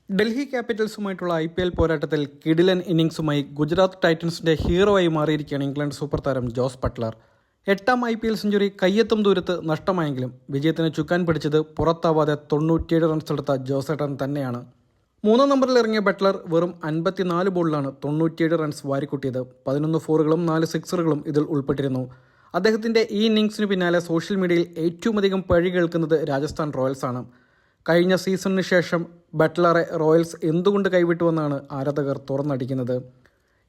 Delhi ക്യാപിറ്റൽസുമായിട്ടുള്ള IPL പോരാട്ടത്തിൽ കിടിലൻ ഇന്നിംഗ്സുമായി ഗുജറാത്ത് ടൈറ്റൻസിന്റെ ഹീറോയായി മാറിയിരിക്കുകയാണ് ഇംഗ്ലണ്ട് സൂപ്പർ താരം ജോസ് ബട്ട്ലർ. 8ാം IPL സെഞ്ചുറി കയ്യെത്തും ദൂരത്ത് നഷ്ടമായെങ്കിലും വിജയത്തിന് ചുക്കാൻ പിടിച്ചത് പുറത്താവാതെ 97 റൺസ് എടുത്ത ജോസേട്ടൻ തന്നെയാണ്. 3ാം നമ്പറിൽ ഇറങ്ങിയ ബട്ട്ലർ വെറും 54 ബോളിലാണ് 97 റൺസ് വാരിക്കൂട്ടിയത്. 11 ഫോറുകളും 4 സിക്സറുകളും ഇതിൽ ഉൾപ്പെട്ടിരുന്നു. അദ്ദേഹത്തിന്റെ ഈ ഇന്നിംഗ്സിന് പിന്നാലെ സോഷ്യൽ മീഡിയയിൽ ഏറ്റവും അധികം പഴി കേൾക്കുന്നത് രാജസ്ഥാൻ റോയൽസ് ആണ്. കഴിഞ്ഞ സീസണിന് ശേഷം ബട്ട്ലറെ റോയൽസ് എന്തുകൊണ്ട് കൈവിട്ടുവെന്നാണ് ആരാധകർ തുറന്നടിക്കുന്നത്.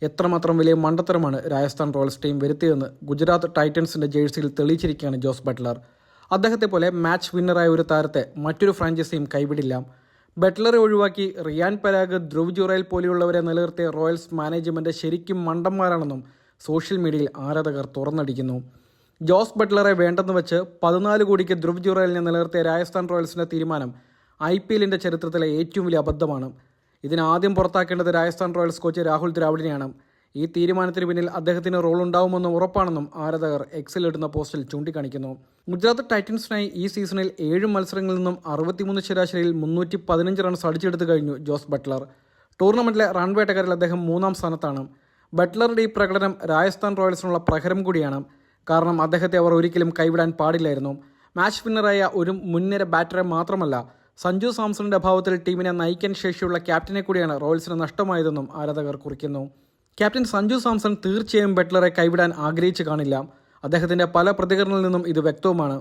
എത്രമാത്രം വലിയ മണ്ടത്തരമാണ് രാജസ്ഥാൻ റോയൽസ് ടീം വരുത്തിയതെന്ന് ഗുജറാത്ത് ടൈറ്റൻസിന്റെ ജേഴ്സിയിൽ തെളിയിച്ചിരിക്കുകയാണ് ജോസ് ബട്ട്ലർ. അദ്ദേഹത്തെ പോലെ മാച്ച് വിന്നറായ ഒരു താരത്തെ മറ്റൊരു ഫ്രാഞ്ചൈസിയും കൈവിടില്ല. ബട്ട്ലറെ ഒഴിവാക്കി റിയാൻ പരാഗ്, ധ്രുവ് ജുറൈൽ പോലെയുള്ളവരെ നിലനിർത്തിയ റോയൽസ് മാനേജ്മെന്റ് ശരിക്കും മണ്ടന്മാരാണെന്നും സോഷ്യൽ മീഡിയയിൽ ആരാധകർ തുറന്നടിക്കുന്നു. ജോസ് ബട്ട്ലറെ വേണ്ടെന്ന് വെച്ച് 14 കോടിക്ക് ധ്രുവ് ജുറൈലിനെ നിലനിർത്തിയ രാജസ്ഥാൻ റോയൽസിന്റെ തീരുമാനം IPLന്റെ ചരിത്രത്തിലെ ഏറ്റവും വലിയ അബദ്ധമാണ്. ഇതിനാദ്യം പുറത്താക്കേണ്ടത് രാജസ്ഥാൻ റോയൽസ് കോച്ച് രാഹുൽ ദ്രാവിഡിനെയാണ്. ഈ തീരുമാനത്തിന് പിന്നിൽ അദ്ദേഹത്തിന് റോൾ ഉണ്ടാവുമെന്ന് ഉറപ്പാണെന്നും ആരാധകർ എക്സിൽ ഇടുന്ന പോസ്റ്റിൽ ചൂണ്ടിക്കാണിക്കുന്നു. ഗുജറാത്ത് ടൈറ്റൻസിനായി ഈ സീസണിൽ 7 മത്സരങ്ങളിൽ നിന്നും 63 ശരാശരിയിൽ 315 റൺസ് അടിച്ചെടുത്തു കഴിഞ്ഞു ജോസ് ബട്ട്ലർ. ടൂർണമെന്റിലെ റൺ വേട്ടക്കാരിൽ അദ്ദേഹം 3ാം സ്ഥാനത്താണ്. ബട്ട്ലറുടെ ഈ പ്രകടനം രാജസ്ഥാൻ റോയൽസിനുള്ള പ്രഹരം കൂടിയാണ്. കാരണം അദ്ദേഹത്തെ അവർ ഒരിക്കലും കൈവിടാൻ പാടില്ലായിരുന്നു. മാച്ച് വിന്നറായ ഒരു മുൻനിര ബാറ്ററെ മാത്രമല്ല, സഞ്ജു സാംസണിന്റെ അഭാവത്തിൽ ടീമിനെ നയിക്കാൻ ശേഷിയുള്ള ക്യാപ്റ്റനെ കൂടിയാണ് റോയൽസിന് നഷ്ടമായതെന്നും ആരാധകർ കുറിക്കുന്നു. ക്യാപ്റ്റൻ സഞ്ജു സാംസൺ തീർച്ചയായും ബട്ട്ലറെ കൈവിടാൻ ആഗ്രഹിച്ചു കാണില്ല. അദ്ദേഹത്തിന്റെ പല പ്രതികരണങ്ങളിൽ നിന്നും ഇത് വ്യക്തവുമാണ്.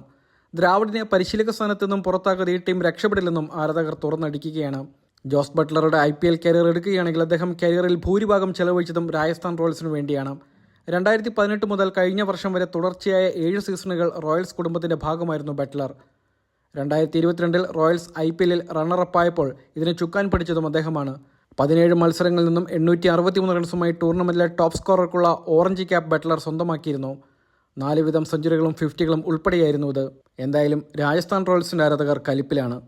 ദ്രാവിഡിനെ പരിശീലക സ്ഥാനത്ത് നിന്നും പുറത്താക്കാതെ ഈ ടീം രക്ഷപ്പെടില്ലെന്നും ആരാധകർ തുറന്നടിക്കുകയാണ്. ജോസ് ബട്ട്ലറുടെ IPL കരിയർ എടുക്കുകയാണെങ്കിൽ അദ്ദേഹം കരിയറിൽ ഭൂരിഭാഗം ചെലവഴിച്ചതും രാജസ്ഥാൻ റോയൽസിനു വേണ്ടിയാണ്. 2018 മുതൽ കഴിഞ്ഞ വർഷം വരെ തുടർച്ചയായ 7 സീസണുകൾ റോയൽസ് കുടുംബത്തിന്റെ ഭാഗമായിരുന്നു ബട്ട്ലർ. 2022 റോയൽസ് IPLൽ റണ്ണറപ്പായപ്പോൾ ഇതിന് ചുക്കാൻ പിടിച്ചതും അദ്ദേഹമാണ്. 17 മത്സരങ്ങളിൽ നിന്നും 863 റൺസുമായി ടൂർണമെന്റിലെ ടോപ്പ് സ്കോറർക്കുള്ള ഓറഞ്ച് ക്യാപ്പ് ബട്ട്ലർ സ്വന്തമാക്കിയിരുന്നു. 4 വീതം സെഞ്ചുറികളും 50കളും ഉൾപ്പെടെയായിരുന്നു ഇത്. എന്തായാലും രാജസ്ഥാൻ റോയൽസിന്റെ ആരാധകർ കലിപ്പിലാണ്.